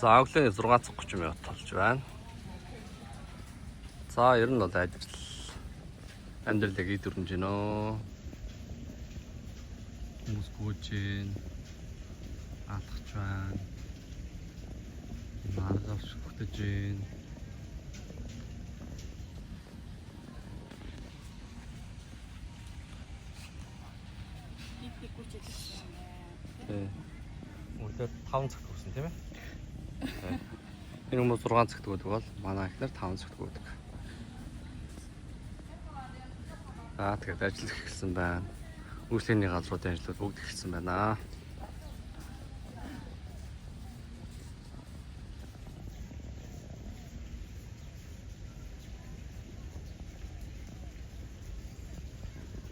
За өглөөний 6:30 минут болж байна. За ер нь бол ажил амьдралыг идэрнж гинэ. Хүмүүс гүйж гин. Атгах байна. Маргавч хөтөж гин. Өглөө 5 цагт өгсөн тийм ээ. Энэ хүмүүс 6 цагт өгдөг бол манай ихнэр 5 цагт өгдөг. Тэгээд ажил эхэлсэн байна. Үйлчлэгийн газруудын ажлууд бүгд эхэлсэн байна.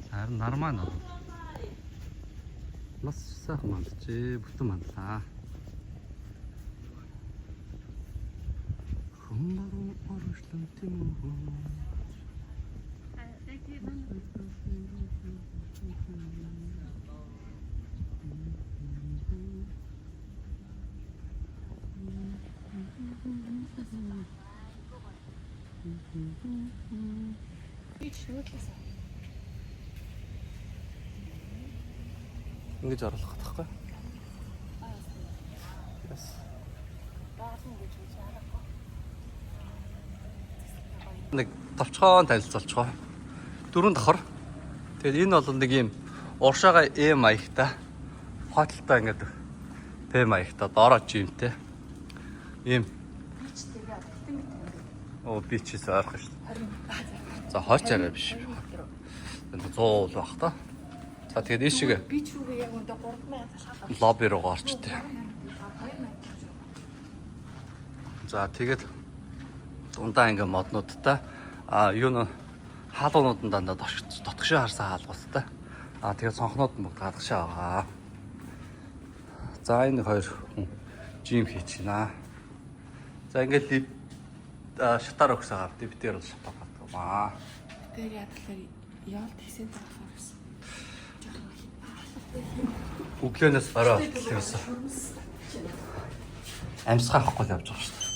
Харин нормально. Нас сайхан мандчээ, бүтэн мандлаа. Хумбаруу оршлон тэмүү. Ингэж оруулах гэдэгхгүй. Yes. Нэг товчхон танилцуулчихоо. 4 давхар. Тэгээд энэ бол нэг юм уршаага E маягтай. Хотелтай ингээд P маягтай доороо жимтэй. Ийм бичээс арах шүү дээ. За хойчаараа биш. 100 бол баг та. За тэгээд ийшээ бич рүүгээ яг өндө 3000 шалгах. Лобби руу орчтой. За тэгээд дундаа ингээ моднуудтай юу н хаалгууд нь дандаа дотгошоо харсан хаалгуудтай. Тэгээд цонхнууд нь бүгд гадагшаа байгаа. За энэ хоёр хүн жим хийж байна. За ингээд шатаар өгсөн авд. Битээр бол шатаар гадаг маа. Тэр ядлаар яалт хийсэн таах гэсэн. Өглөөнөөс орой болчихсон. Амьсгаа авахгүй явж байгаа шүү дээ.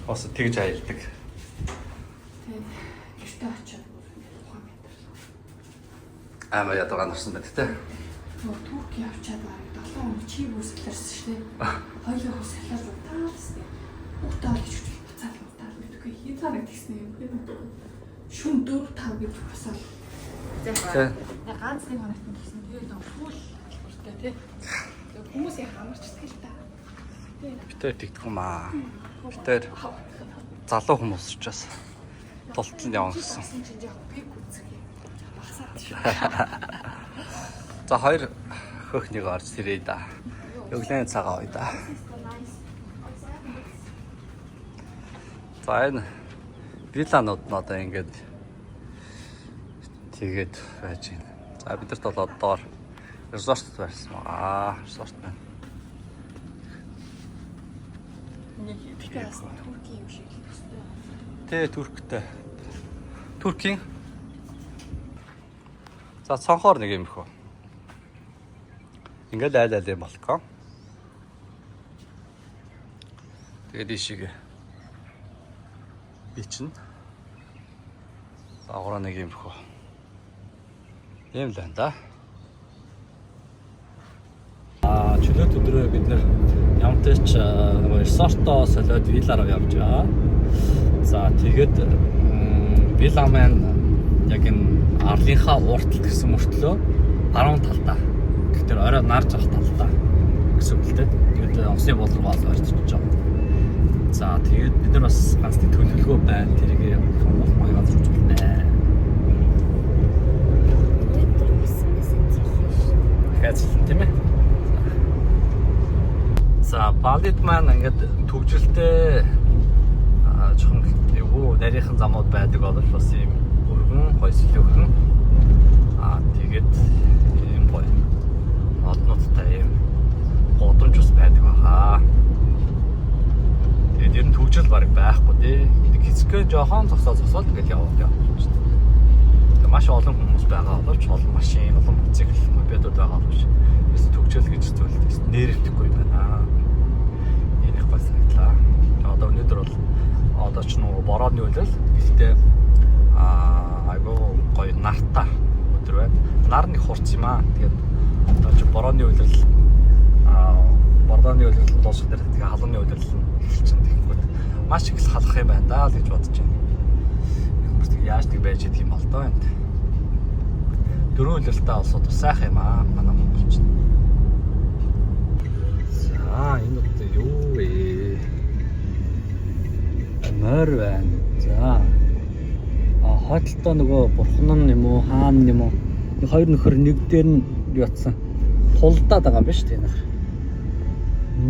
Ос тэгж аялдаг. Тэгээд гэртээ очиод ухаан мэдэрсэн. Амар ядгаа нарсан байт те. Турк явчаад барыг 7 хоног чи бүсэлэрсэн шүү дээ. Хоёулаа бүсэлэр таарсан. Утаа гэж буцаад утаа мэдгүй. Хязгаар тэгсэн юм бэ? Шүн 4-5 гэж басаад. За ганц нэг хоногт нь гэсэн. Тэгээд фул уртай тий. Хүмүүсийн хамарчдаг л та. Битээр тэгдэг юм аа. Битээр залуу хүмүүс учраас тултал явна гэсэн. За хоёр хөхнийг орж ирээ да. Өглөөний цагаа ой да. За энэ вилланууд нь одоо ингээд тэгээд байж байна. За бидэрт бол одоо резорт байсан байгаа. Резорт байна. Нэг Туркийн юм шиг хэвчээ. Тэ Турктэй. Туркийн. За цонхоор нэг юм хөө. Ингээд айл юм балкон. Тэгээд ишиг бичнэ. За огроо нэг юм хөө. Ийм л байна да. Чөлөөт өдрөө бид нэр ямтайч resort-оо солиод виллараа явж байгаа. За тэгээд вилла маань яг энэ арлынхаа уурталт гэсэн мөртлөө баруун талдаа. Гэхдээ орой нарж авах талдаа гэсэн үг л дээ. Тэгээд онгоцны боловсрол орчиж байгаа. За тэгээд бид нар бас ганц төлөвлөгөө байна. Тэрийг хүмүүс маяг газар үзүүлнэ. Хэцүү тийм ээ. За Балид маань ингээд төгжөлтэй жоохон юу нарийнхан замууд байдаг бол бас ийм өргөн хойслогхон тэгээд ийм гоё одноттай ийм годомж ус байдаг баха. Тэгээд ер нь төгжөл баг байхгүй тий. Хэцгээ жоохон зогсоод ингээд яваад байна шүү дээ. Маш олон хүмүүс байгаа боловч олон машин, олон мотоцикл мопедууд байгаа боловч төгжөл гэж зүйл нэрвдэхгүй байна. гой санагдлаа. Одоо өнөөдөр бол одоо ч нөгөө борооны үйлрэл гэхдээ айгуу гоё нартай өдөр байна. Нар нэг хурц юм аа. Тэгээд одоо ч борооны үйлрэл борооны үйлрэл дуусах дээр тэгээ халууны үйлрэл эхэлчихсэн тэгэхгүй. Маш их халах юм байна даа л гэж бодож байна. Хүмүүс тэг яаж тэг байж идэх юм бол доо энэ. Дөрөв үйлрэлтэй олсод сайхан юм аа. Манай монголч. За энэ одоо юу вэ? Мөр байна. За. Хотолтой нөгөө бурхан юм уу, хаан юм уу? Нэг хоёр нөхөр нэг дээр нь ятсан. Тулдаад байгаа юм байна шүү дээ нөхөр.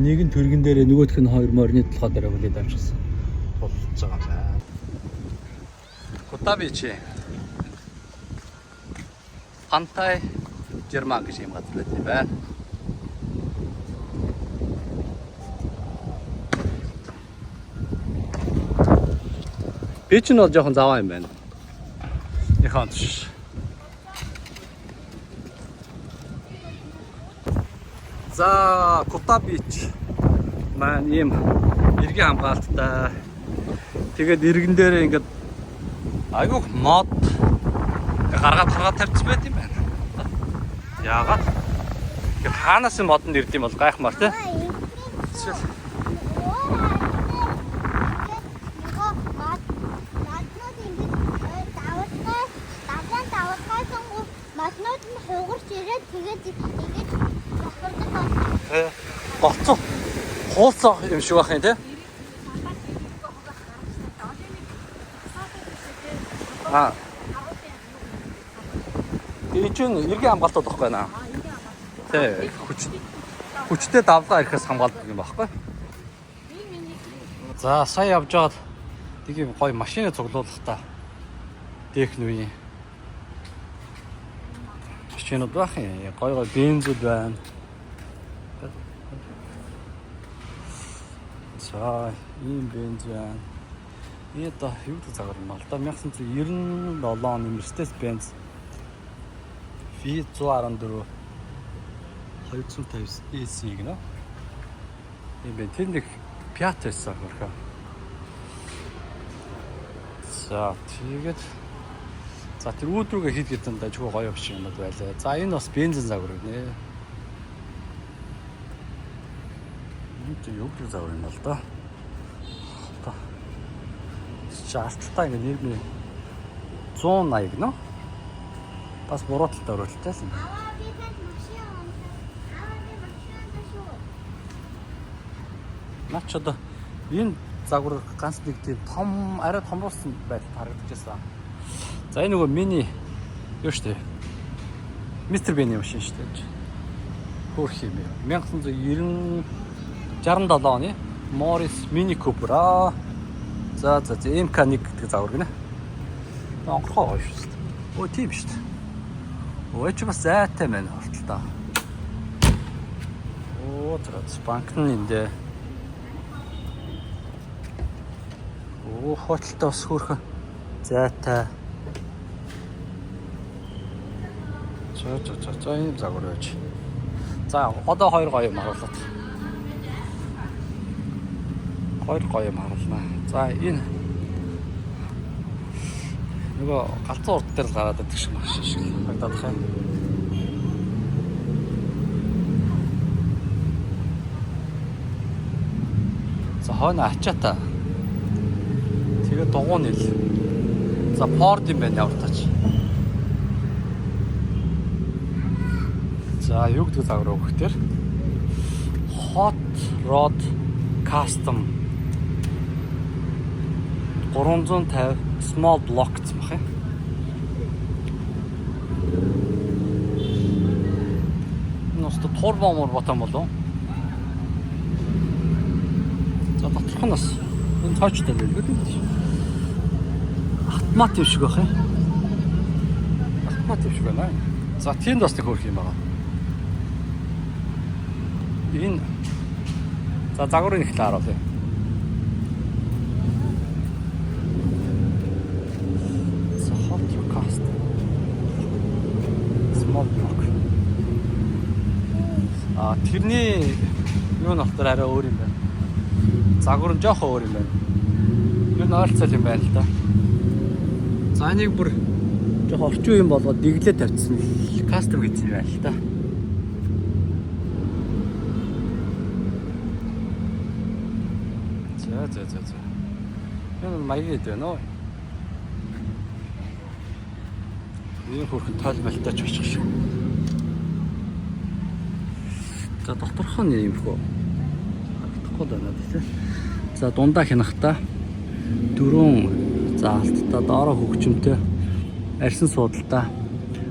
Нэг нь төргөн дээрээ нөгөөх нь хоёр морины толгой дээр хүлээд авчихсан. Тулж байгаа юм байна. Кутабичи. Антай Жерман гэж юм газар байдаг юм байна. Би ч нь бол жоохон заваа юм байна. Ихэнч. За, Кутабич маань ийм иргэн хамгаалттай. Тэгээд иргэн дээр ингээд айгуух мод гаргаад тавьчих байт юм байна. Яагаад? Ингээд хаанаас нь модонд ирд юм бол гайхмаар тий. Голцоо хуулцаа юм шиг байх юм тий. Эйжэн иргэн хамгаалтууд байхгүй наа. Тий, хүчтэй давлгаа ирэхээс хамгаалдаг юм байхгүй. За, сая явж байгаад нэг юм гоё машины цуглуулах та. Техникийн машинууд байх юм. Гоё бензүүд байна. За, ийм бенз байна. Энэ юу гэдэг цагаар юм бол 1997 оны Mercedes-Benz V114 250 EC гэнэ. Энэ бэ тэр нэг Fiat байсан хөрхөө. За, тэгээд тэр өөдрөөгөө хід гэдэг нь дажгүй гоё биш юмуд байлаа. За, энэ бас бензин загвар гэнэ. Юу гэдэг загвар юм бол доо. Алттай ингэ нэрний 180 гэнэ. Бас буруу талтай оруулалттай юм. Наач одоо энэ загвар ганц нэг тийм том арай томруулсан байдал харагдчихсан. За энэ нөгөө мини юу штэ. Мистер Бэний машин штэ. Хөрх юм яа. 1967 оны Morris Mini Cooper. За MK1 гэдэг загвар гинэ. Онгорхоо гоё шүү дээ. Өө тийм шүү дээ. Өө чи бас зайтай байна хортолтой. Оо банк нь эндээ. Оо хотолтой бас хөөрхөн зайтай. За энэ загвар байж. За одоо хоёр гоё юм харуулаад. Гоё юм харуулнаа. За энэ нөгөө галзуу урд дээр л гараад байдаг шиг машин шиг харагдах юм. За хойно ачаата. Тэгээ дугуун нэл. За Ford юм байна явартаач. За юу гэдэг загвар өгөх тэр Hot Rod Custom 350 small block гэсэн баг юм. Ноосто турбо мөр ботом болов. За доторх нь бас энэ цаочтой байлгүй тийм шүү. Автомат юм шиг байх юм. Автомат юм шиг байна. За тэнд бас нэг хөрх юм байна. Энэ за загварын их таарал юм. Тэрний юу нөхдөр арай өөр юм байна. Загвар нь жоохон өөр юм байна. Юу н ойролцоол юм байна л да. За энийг бүр жоохон орчин үеийн болгоод дэглээ тавьчихсан кастом гэсэн юм байна л да. За. Энэ маяг гэдэг байна уу? Энэ хөрхөн тоолмалтай ч очих шиг. За доторх нь юм хөө. Доторх байна тийм. За дундаа хянахтаа дөрөв заалттай доороо хөгжмөнтэй арьсан суудалтай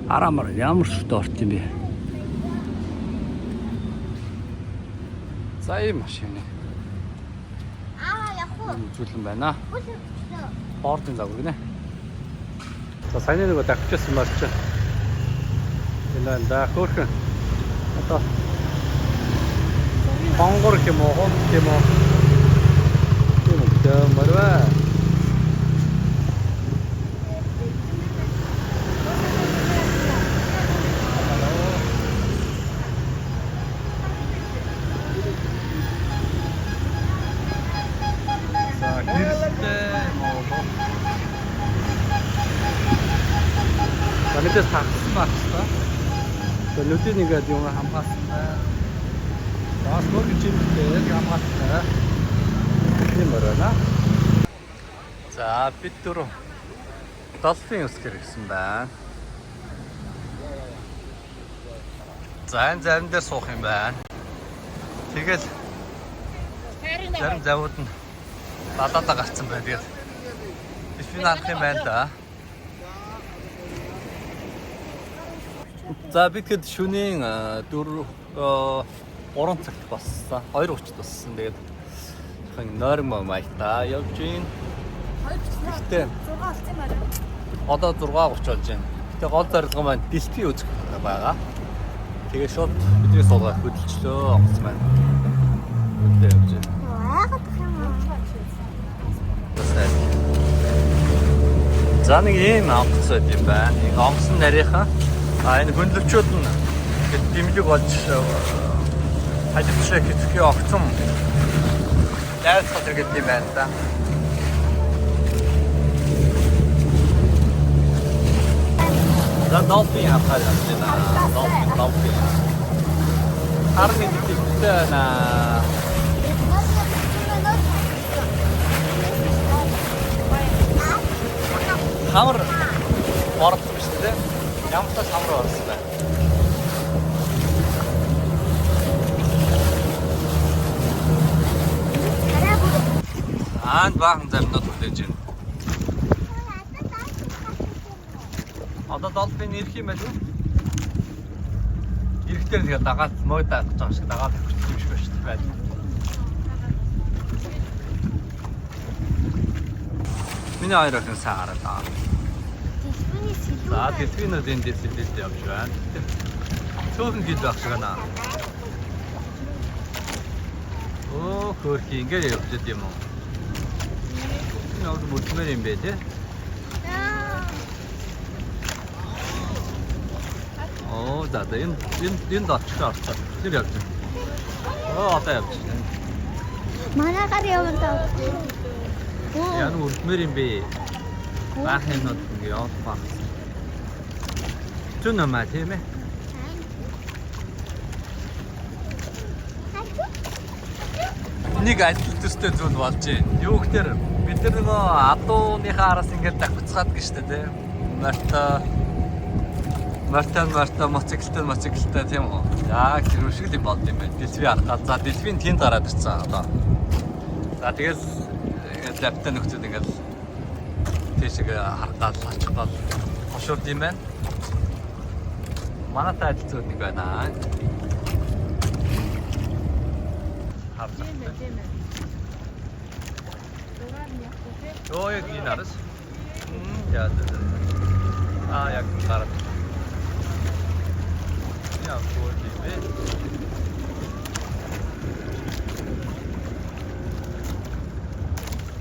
арамар ямар шүт орт юм бэ? За ийм машин. Үзүүлэн байна. Фордын загвар гинэ. За саяны нөгөө давчсан маш ч. Энэ да хөөрхөн. Одоо хонгор юм уу, хонг юм уу? Тийм үү, марва. Мэдээс тагсан багсаа. За нүдийн ингээд юм хамгаалсан. Бас нэг жимтэй хамгаалсан. Тийм байна. За бид дөрөв долфин үсгэр гэсэн байна. За энэ зарим дээр суух юм байна. Тэгэл зарим завууд нь балаадаа гарцсан байна. Тэгээд дэлфин арах юм байна да. За бид хэд шөнийн 3 цагт бассан. 2:30-д бассан. Тэгээд хин норм маягтаа явж гин. 2:30. 6 болсон юм аа. Одоо 6:30 болж байна. Гэтэ гол зорилго маань дэлфи үзэх байгаа. Тэгээ шууд бидний суулгаад хөдөлчлөө онгоц маань. Үдээ явж байна. Яагаад гэх юм бэ? За нэг ийм онгоц байт юм байна. Энэ онгоц нарийнхан энэ хөндлөвчүүд нь дэмжлэг болж хажигдшээ хэвчээ огцом дайрцах гэдэг юм байна да. За долфин хахаад байна. Долфин. Хармын дэвтэ на хамар орсон биш үү? Ямар ч хамар орсон байна. Анд баахан замнууд хүлээж байна. Одоо долфин ирэх юм байна уу? Ирэхдээ тэгээд дагаад мой даах гэж байгаа шиг дагаад өгч юм шиг байна шүү дээ. Миний хоёр охин саараа даа. За дэлфинүүд энэ дэлфинүүд явж байна. Цөөхөн гид байх шиг байна. Оо хөрхи ингээд явж байд юм уу? Наад бүлмэр юм бэ те? Оо за энэ дооч орцоо. Тэр явж байна. Оо одоо явж байна. Манайгаар явна таа. Яа нүр бүлмэр юм бэ? Баахан нот ингээ явах баг. Зүн нэмаа тийм ээ. Нэг ажил төстэй зүн болж байна. Юу гэхээр бид нөгөө адууныхаа араас ингээд давхцаад гэж штэ тийм. Марта моциклтай тийм үү. Яг тэр шиг л юм болд юм байна. Дэлфи арах гал. За дэлфийн тэнд гараад ирсэн одоо. За тэгэл ингээд лаптаа нөхцөл ингээд тийшээ харах гал очих гал хошурд юм байна. Манай тал зүүд нэг байна. Тийм ээ. Оо яг энэ арас. Яа даа. Яг гараад. Яа гоо дивэ.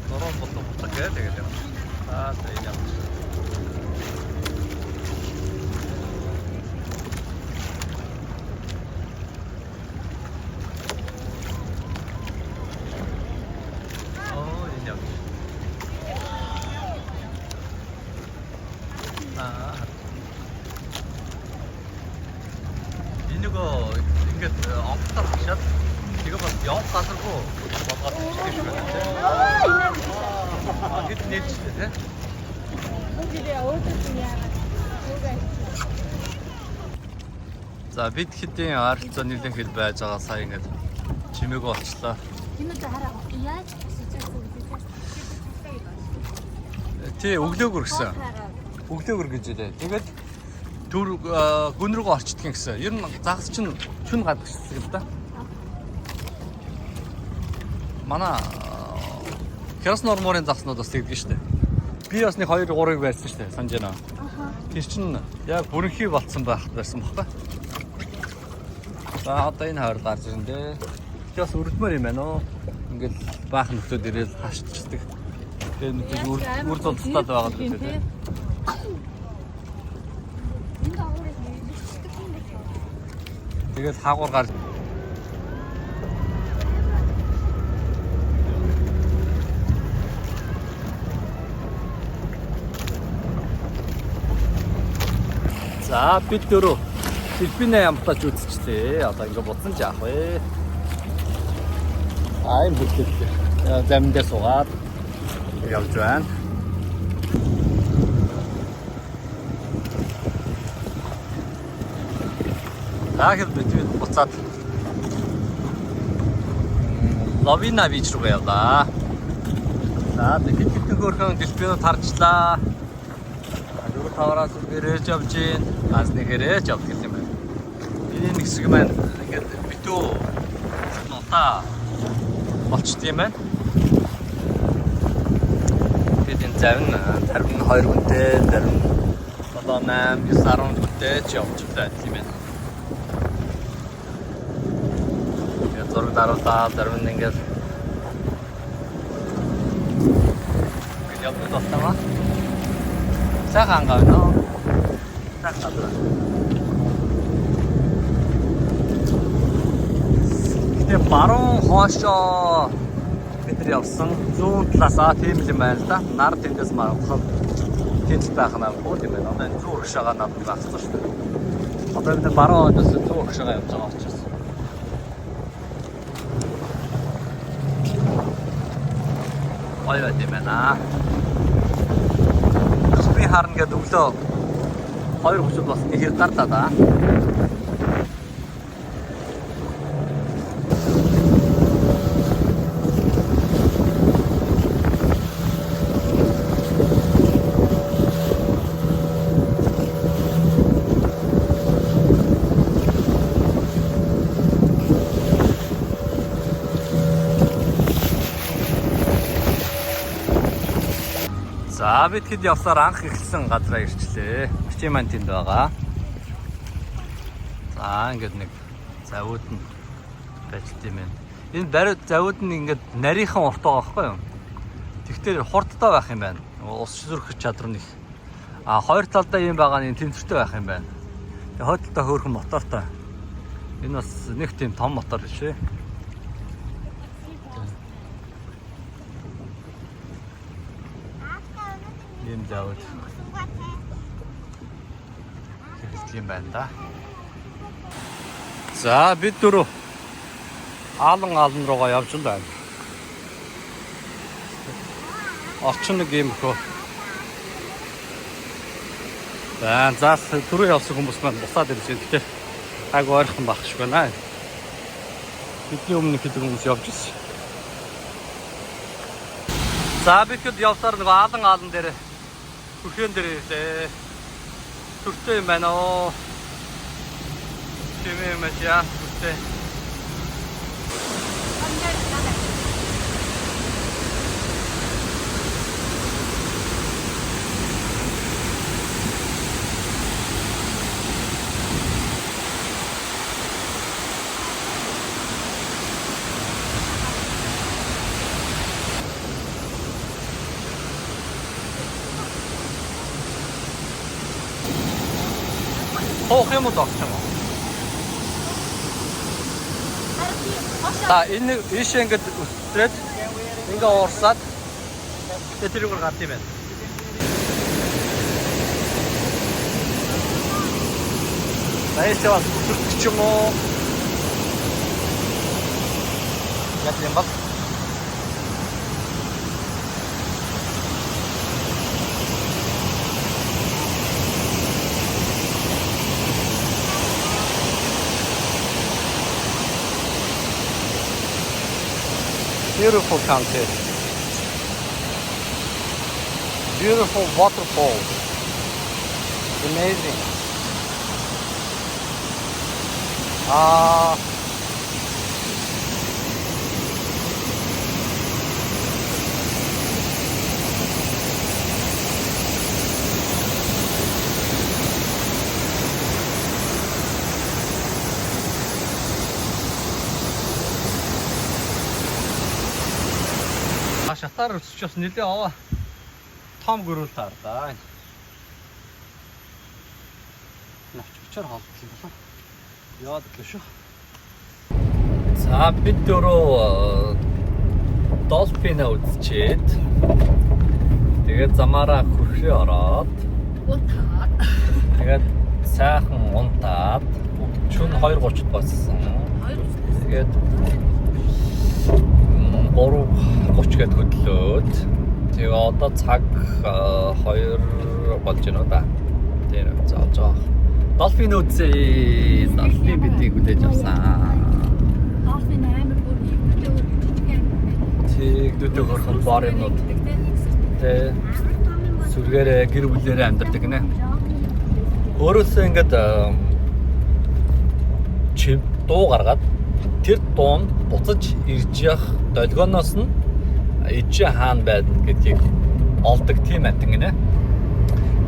Норон болдог тэгээд юм. Тэгээд юм. ингээд онгоцоор хашаад тэгээ бас явах газаргүй болгоод ирчих юм байна тийм. Хэд нээлттэй тийм. За бид хэдийн ойролцоо нэлээд хэд байж байгаа сая ингээд чимээг олчлоо. Тий өглөөгөр гэсэн. Өглөөгөр гэж хэлээ. Тэгээд түр гүн рүүгээ орчдгийн гэсэн. Ер нь загас чинь шүн гадагшдаг л да. Манай Краснодар морын загснууд бас тэгдэг шүү дээ. Би бас нэг 2-3-ыг байсан шүү дээ. Санаж байна. Тэр чинь яг бүрэнхий болцсон байсан багтаа. За одоо энэ хойр гарч ирэн дээ. Тэ бас өрдмөр юм байна уу? Ингээл баах нөхдүүд ирээл хашчдаг. Тэгээ нэг үр зулцтаад байгаа гэдэг тийм. Тэгээд хаагуур гарч за бид дөрөв Филиппинэ ямтаж үзчихлээ. Одоо ингэ бодсон ч яах вэ? Ийм хөдлөлт замдаа суугаад явж байна. Дахиад бид буцаад Лавина бич руу явлаа. За тэгээд хэдэн хөөрхөн дэлбэнүүд харчлаа. Дөрөв тавараас гэрэж явж гин. Аз нэгэрэж явдаг юм байна. Энэ нэг хэсэг маань ингээд битүү нутаа болчт юм байна. Тэгээд энэ завн 52 хүнтэй, 78, 9, 10 хүнтэй ч явж байгаа юм байна. Тэгээд зураг дараалтаа зарим нь ингээд явж байгаа. Сайхан гавно. Сайхан. Тэгээ баруун хоошоо бид явсан зүүн талаасаа тийм юм байна л да. Нар тэндээс маргахад тэнд байх нь гоо юм байна. Одоо зүүн урагшаага над багцсан шүү дээ. Одоо бид баруун хойноос зүүн урагшаага явж байгаа учраас. Ой байт юм байна. Би харна гэдэг өглөө 2:30 бас нэг хэрэг гарлаа да. За бид хэд явсаар анх эхэлсэн газараа ирчлээ. Бичээ маань тэнд байгаа. За ингээд нэг завууд нь байжт юм байна. Энэ бариуд завууд нь ингээд нарийнхан урт байгаа байхгүй юу? Тэгтэр хурдтай байх юм байна. Ус сүрхэх чадвар нь их. Хоёр талдаа юм байгаа нь тэнцвэртэй байх юм байна. Тэгээ хойдолтой хөөрхөн мотортой. Энэ бас нэг тийм том мотор биш ээ. Ийм завууд хэрэглэх юм байна да. За бид дөрөв аалан руугаа явж л байна. Орчин нэг юм хөө. За түрүү явсан хүмүүс маань бусаад ирж байна. Тэгэхээр айгу ойрхон байх шиг байна. Бидний өмнө хэдэн хүмүүс явж ирсэн. За бид хэд явсаар нэг аалан дээр хүрхэн дээр ирлээ. Төртэй юм байна оо. Тэмээ мачаа төртэй. Хөөм үү догч юм. За энэ ийш ингээд өстрээд ингээ уурсаад тэрийг гаргав юм байна. Баярлалаа. Зүрх ч юм уу. Яг юм бол. Beautiful country. Beautiful waterfall. Amazing. Шатаар өсчихс нэлээ аваа. Том гөрүүл таардаа. Навччаар хаалт юм байна. Яад гэж шүү. За бид дөрөв долфин үзчихэд тэгээд замаараа хөрхөө ороод Утаад. тэгээд сайхан унтаад шөнө 2:30-д болсон. Тэгээд 3:30 гээд хөдлөөд тэгээ одоо цаг 2 болж байна да. Тэр зааж байгаа. Долфин үзээ. Долфин бидийг хүлээж авсан. Долфин амар бүр Тэгдүүтэй хөрхөн бор юмнууд. Тэ сүргээрээ гэр бүлээрээ амьдардаг гинэ. Өөрөөсөө ингээд чим дуу гаргаад тэр дуун буцаж ирж явах долгионоос нь ижээ хаан байна гэдгийг олдог тийм амтан гинэ.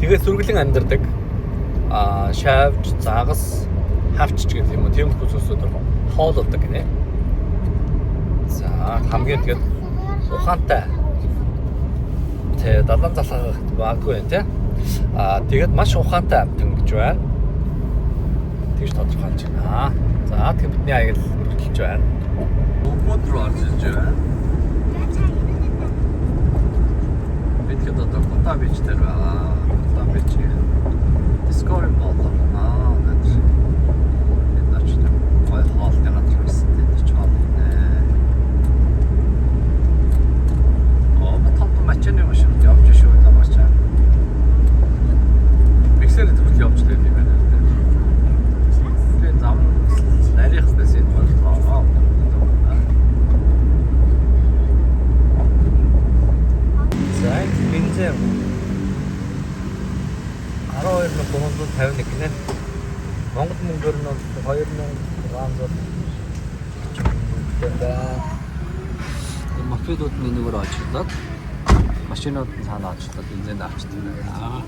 Тэгээ сүргэлэн амьдардаг. Шавж, загас, хавчч гэдэг юм уу тийм хүмүүсүүд хоололдог гинэ. За хамгийн тэгээд ухаантай. Тэ далан залхах баггүй юм тий. Тэгээд маш ухаантай амтан гэж байна. Тэгж тодорхойлж байна. За тэгээд бидний аяг хөдөлж байна. Бүгд руу орж иж байна. Бид хэд одоо Кота бич дээр байгаа. Кота бич. Discovery Mall аа гэж. Энэ ч тийм гой хоолтой газар байсан тийм ч хоолтой. Том мачны машин явж шүү тамаач. Миксер төрөл явж дээ юм байна. Тэгээд зам нарийнх дэс юм болоо. За бензин 12,351 гинэ. Монгол мөнгөөр нь 2,600 байна. Энэ мопедууд нэгнээр очиод машинууд нь цаанаа очиод бензин авчдаг байна.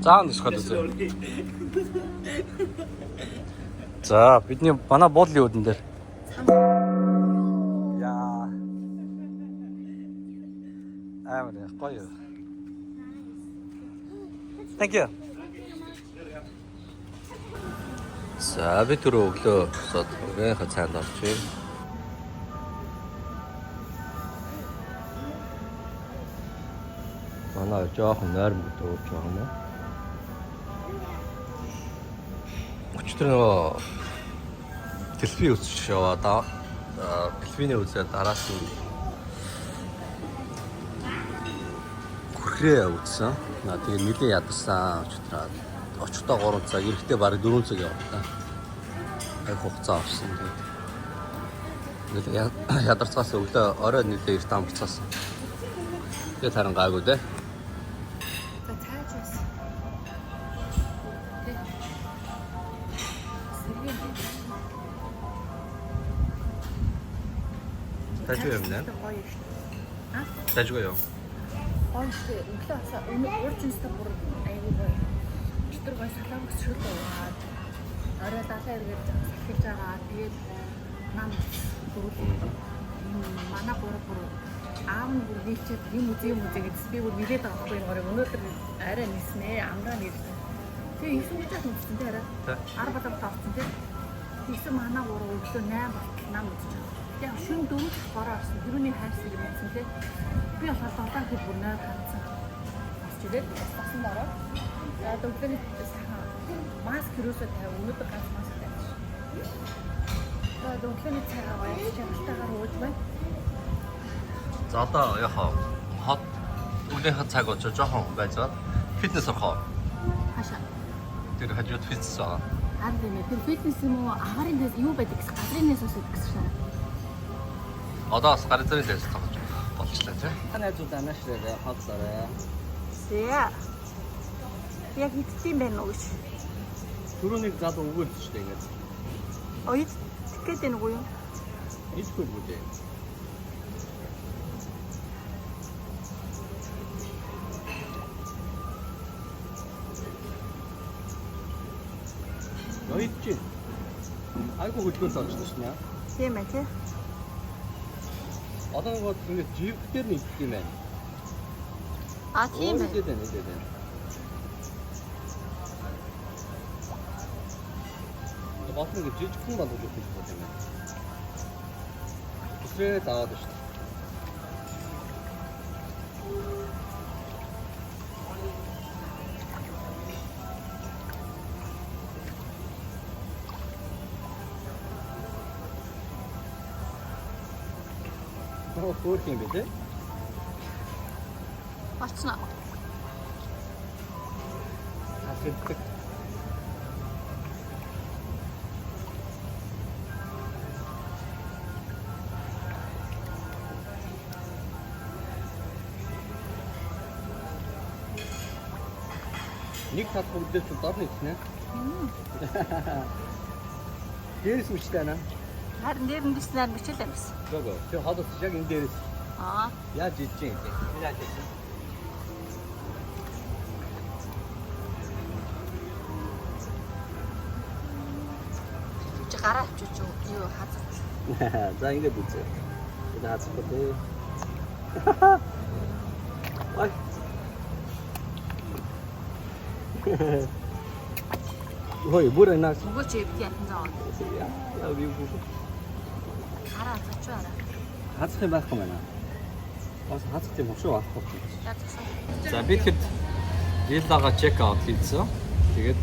Заан дэсхад үзээ. За бидний манай буудлын үүдэн дээр. Яа. Амар гоё. Thank you. За би түрүү өглөө босоод өгөөхө цаанд орж байна. Манай жоохон нойрмог дөрж байгаа юм уу? Өчтөр нөгөө телевиз үзчих яваа. Телевизээ үзээд араас нь хүрхрээ үзсэн. Тэгээ нэлээд ядарсан өчтөр. Очихдоо 3 цаг, эрэхтээ бараг 4 цаг яваа та. Ай хугацаа авсан. Тэгээд ядарцгаас өглөө орой нэлээд эрт амарцсан. Тэгээд харин гайгүй дээ. Тажгүй юм нэ? Тажгүй юу? Онцгой өглөө хасаа уурчинстай бүр аягүй гоё. Өчтөр гоё салаагч шүл яваад орой 70 эргээд салхиж байгаа. Тэгээд нам дөрөв манай бүр аав нь бүр нийлчээд юм үзье гэдээс би бүр нилээд байгаа байхгүй юм. Өнөөдөр арай ниснэ, амраа нэлсэн. Тэгээ их үгтэй үзсэн дээ арай. 10 болоо тавцсан дээ. Тэгсэн манай гурав өглөө 8 болтол нам үзэж байгаа. яг шүн дөрөв бороо орсон. Дөрөвний хайрсан юм байсан тий. Би болохоор 7 хэл бүр нойр ганцсан. Бас чигээд басан дараа. За өглөөний сайхан маск юусоо тавь өнөөдөр ганц маск тавьчих. За өглөөний цайгаа баярлж чамтайгаар ууж байна. За одоо яхаа хот өглөөнийхөө цаг очоо жоохон байж байгаа. Фитнес орохоо. Хаашаа. Тэр хажууд фитнес байгаа. Харин тийм ээ. Тэр фитнес юм уу агарын дэс юу байдаг гэсэн газрын дэс усдаг гэсэн шээ. Одоо бас гарын зэрэг дэс тоглож болчихлаа тий. Найзууд анаашраа хавсараа. Зэ. Яг хэдтийн байна уу гэж. Түрүүнийг залуу өгөөд шүү дээ ингээд. Оёд тэгээд энэ үгүй юу? Ихгүй бүдээ. Ноёдч. Айгу хөдөлгөөн олчихсон шнэ. Тийм ээ тий. Одоо нэг ингээд живгээр нэгдэх юм байна. А тийм ээ. Нэдэ. Батны жижигхэн болов уу гэж бодсон юм. Тэсрээ даваад шүү дээ. Тоо хөөх юм бэ? Болцноо. Хасагддаг. Нэг татах үдээс ч дорно гэсэн. Дээрс мчтэй наа. Харин дээр нь биснээр мөчлөө юмс. Гоо. Тэр хадас яг энэ дээрс. Аа. Яаж ижиж юм бэ? Яаж ижиж? Чи гараа авчиж юу хазар. За ингээд үзье. Энэ хацах гэдэг. Ой. Ой, бүрэн наас. Үгүй чи бит ятан заа. Яа би бүр. Гараа авчиж. Хацах юм байхгүй байна. Бас хацах юм шүү байхгүй. За бид хэд виллага чек аут хийсэн. Тэгээд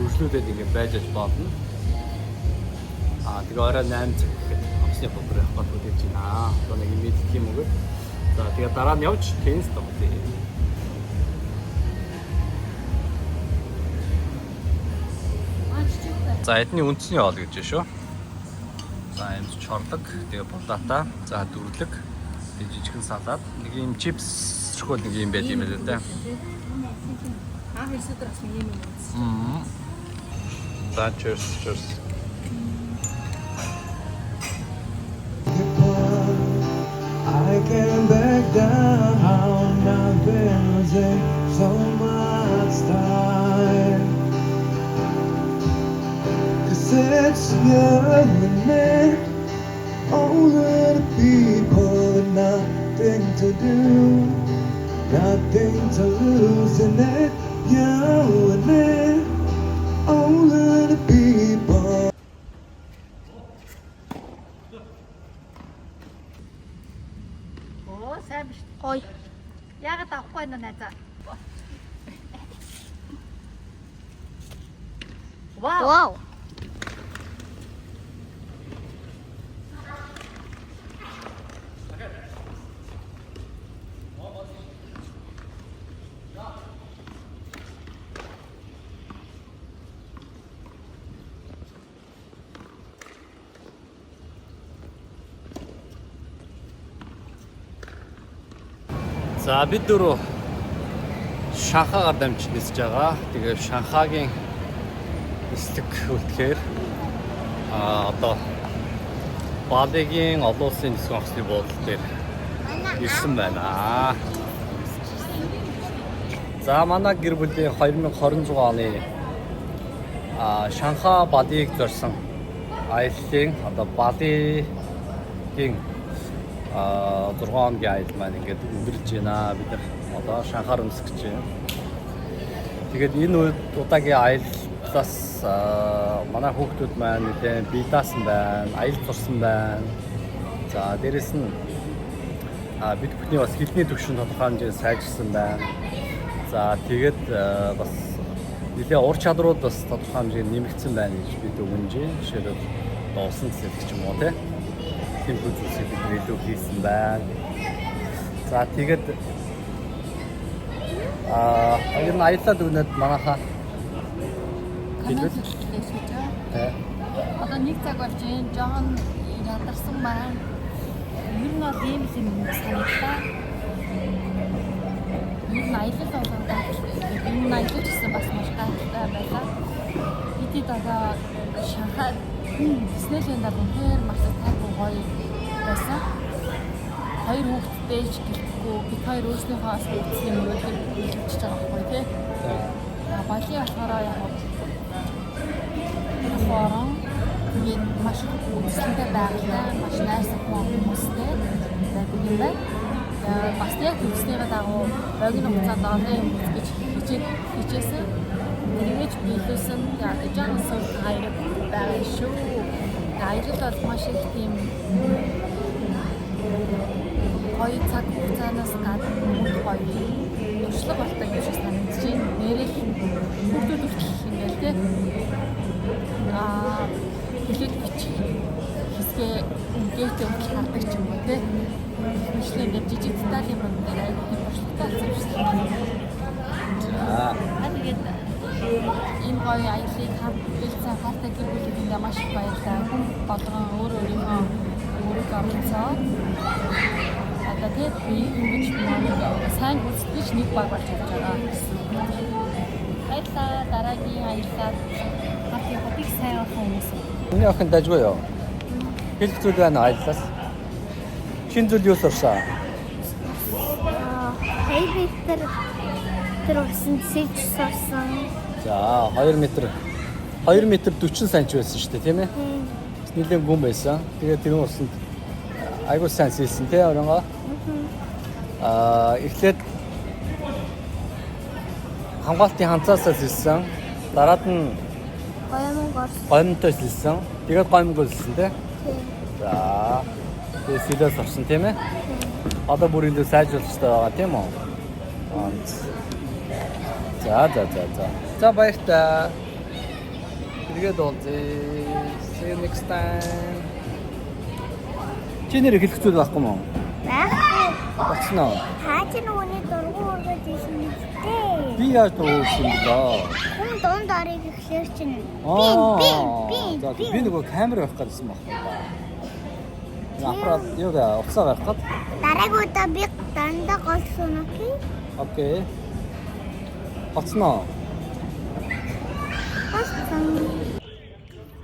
үржлүүлээд ингэ байж аж болно. Тэгээ орой 8 цаг гэхэд авсны хөдөр явах бол үдэж байна. Одоо нэг юм мэдэх юм уу? За тэгээ дараа нь явж теннис тоглоё. За эдний үндэсний хоол гэж шүү. За энэ чорлог, тэгээ булаата, за дүрлэг, тэгээ жижигхэн салаад, нэг юм чипс шоколад нэг юм байт юм байна л да. Аа хэлсээр бас юм юм. За cheers. I can't back down, I've been losing so much time. 'Cause it's you and me, all the people, nothing to do, nothing to lose in it. You and me, all the people. Оо сайн биш. Гоё. Яагаад авахгүй байна найзаа? Вау. За бид дөрөв Шанхайгаар дамжиж нисэж байгаа. Тэгээ Шанхайгийн нислэг үлдэхээр одоо Балигийн олон улсын нисэх онгоцны буудлын дээр ирсэн байна. За манай гэр бүлийн 2026 оны Шанхай Балиг зорьсон аяллаа одоо Балигийн 6 хоногийн аялал маань ингээд өндөрлж байна. Бид нар одоо Шанхайар нисэх гэж байна. Тэгээд энэ удаагийн аяллаас манай хүүхдүүд маань нэлээд бие даасан байна, аялал турсан байна. За дээрэс нь бид бүхний бас хэлний түвшин тодорхой хэмжээнд сайжирсан байна. За тэгээд бас нэлээ ур чадрууд бас тодорхой хэмжээнд нэмэгдсэн байна гэж бид өгнөж байна. Жишээлбэл дуусан цэцэг ч юм уу тийм зүйлсийг бид илүү хийсэн байна. За тэгээд ер нь аяллаад өгнөд манайхаа Канал хэллээс гэж байна. Одоо нэг цаг болж байна. Жохон ядарсан байна. Ер нь бол ийм юм санагдаа. Ер нь аялал болгондоо энэ аялал гэсэн бас маш гайхалтай байлаа. Бид одоо Шанхай Диснейленд үнээр маш тайван гоё байсан. Хоёр хүүхэдтэй ч гэлтгүй бид хоёр өөрснийхөө бас үүслийн мөрөдийг хэлчихэж байгаа байхгүй тий. Бали болохоор яг форум ийм маш үзлэнтэй байгалаа маш найрсан хүмүүстэй байдаг юм байна. Бас яг үзснийгээ дагуу богино хугацаанд олон юм гэж хичээсэн. Тэрвэж биелүүлсэн жаахан сул хайр байгаа шүү. Аялал бол маш их тийм гоё цаг хугацаанаас гадна гоё туршлага болтой гэж санагдаж байна. Нэрэл хүүхдүүд хүртэл ингээл тий хэлээд бичих хэсгээ ингээд явах хардаг ч юм уу тий. Мишлийн ингээд жижиг детали юм дээр айгүй туршлагатай зүйлсэн. За Тэгээд энэ гоё аяллыг хамтдаа хартаг гэр бүлэнд маш их баярлалаа. Болгон өөрийнхөө үүрэг авцаа. Одоо тэгээд би ингэж сайн гүйцэтгэж нэг баг болж явж байгаа гэсэн. Баярлалаа. Дараагийн аяллаад хат явах их сайн болох хүмүүс. миний охин дажгүй юу? Хэлэх зүйл байна аяллаас. Шинэ зүйл юу сурсан? Хайр тэр усан сэж сурсан. За 2 м 40 см байсан шүү дээ тийм ээ. Нийлэн гүн байсан. Тэгээд тэр усанд айгуу сайн сэлсэн тий оронгоо. Эхлээд хамгаалтын ханцаасаа сэлсэн. Дараад нь гомтой сэлсэн. Тэгээд гомгүй сэлсэн тий. За тэгээд сэлээс авсан тийм ээ. Одоо бүр илүү сайжруулалттай байгаа тийм үү? За баяртай. Тэгээд уулзъя. See you next time. Чи нэр хэлэх зүйл байхгүй мó? Байхгүй. Багцна. Хаач нүуний дургу ургаж ирсэн мэт. Би яаж дургуулсан бэ? Хүн донд арыг ихлээр чинь. Би нөгөө камер авах гэсэн байхгүй ба. Аппарат юу да уцаа авах гээд. Дараагийн удаа би дандаа голсон окей. Окей. Багцна.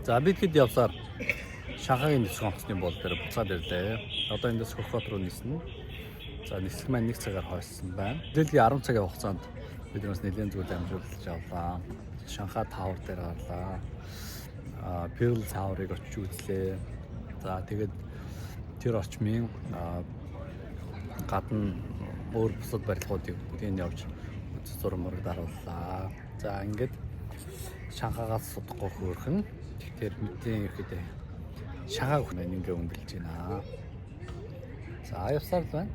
За бид хэд явсаар Шанхайгийн нисэх онгоцны бол дээр буцаад ирлээ. Одоо эндээс Хөхөт руу ниснэ. За нислэг маань 1 цагаар хойсон байна. Дэлхийн 10 цагийн хугацаанд биднээс нэлээд зүйл амжуулж авлаа. Шанхай Тауэр дээр гарлаа. Pearl Tower-ыг очиж үзлээ. За тэгээд тэр орчмын гадна өөр бусад барилгуудыг бүгдийг явж үзэж зурмаг дарууллаа. За ингээд Шанхайгаас судахгүй хөөрхөн. Тэгэхээр мэдээ ирэхэд Шанхай хүн ингээ өнгөлж байна. За явсаар л байна.